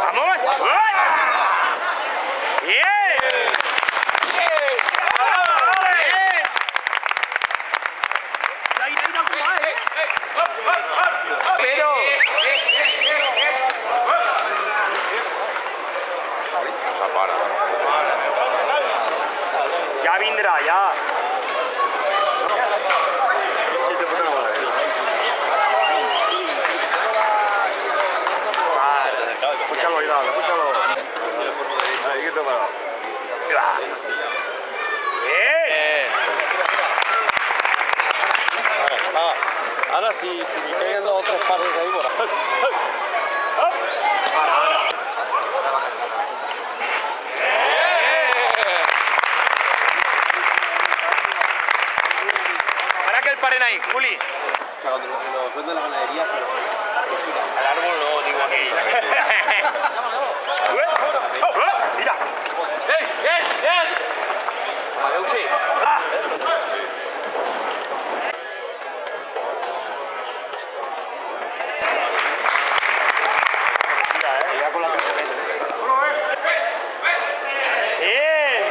¡Vamos! ¡Bien! Pero... Ya vendrá, ya. Escúchalo, escúchalo. Ahí que toma. Bien. Ahora si me pegan los otros pases ahí, bueno. Para que el paren ahí, Juli. Cuando los de la ganadería, Al árbol no, digo aquí. Mira. ¡Ey! ¡Bien! ¡Bien! Mageusi. ¡Ah! Mira, con la trasera. ¡Bien!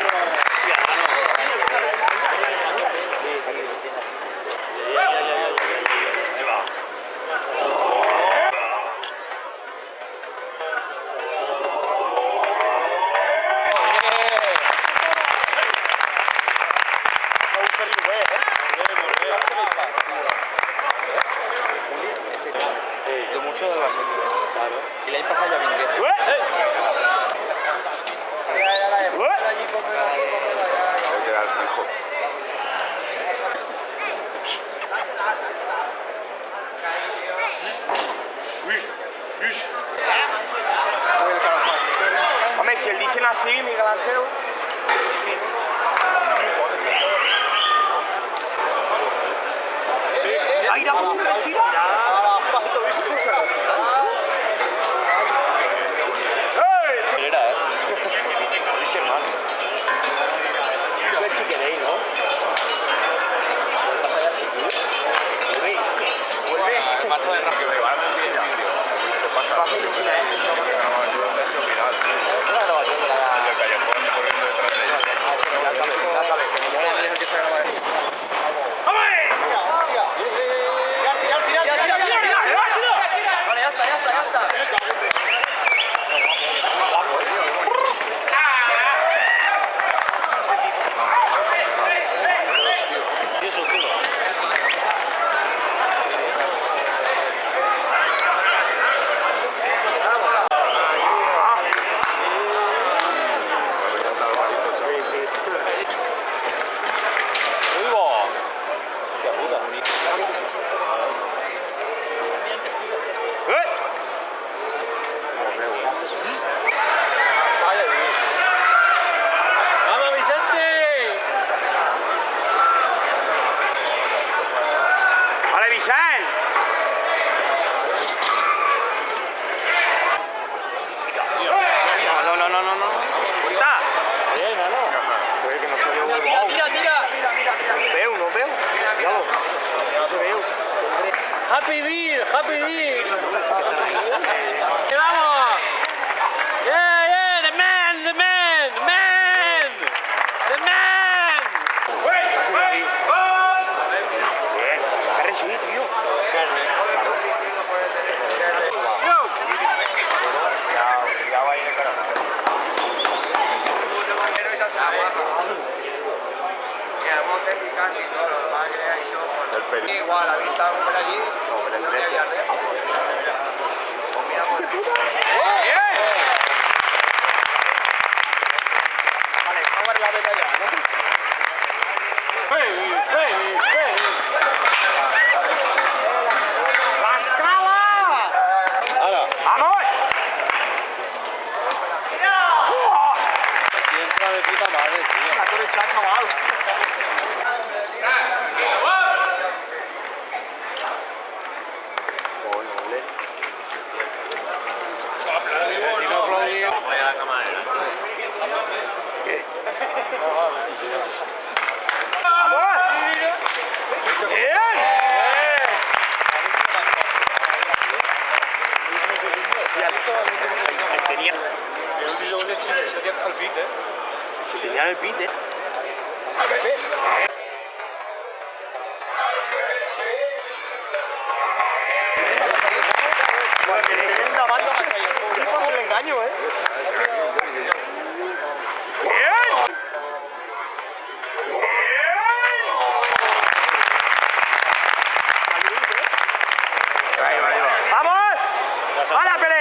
Ahí va. de mucho del base. Claro. Y la pasada ya vingué. Hombre, si él dice así, Miguel Ángel. ¡Ay, la puta de China! Era, Dice mal. Eso es chiqueréis, ¿no? Vuelve. Paso de rápido, me van a enviar el vídeo. Paso de China, ¿eh? Happy Beer, Happy Beer. ¡Vamos! Yeah, yeah, the man, the man, the man, the man. Sí, tío. Ya va a ir el carajo. Igual, la vista por allí, no me había re. Vale, vamos a ver la beta ya, ¿no? ¡La escala! Ahora, ¡Vamos! entra de puta madre, tío. ¡La derecha, chaval! Tenía Tenían el beat, tremenda banda. Fue un engaño, ¡Vamos! ¡A la pelea!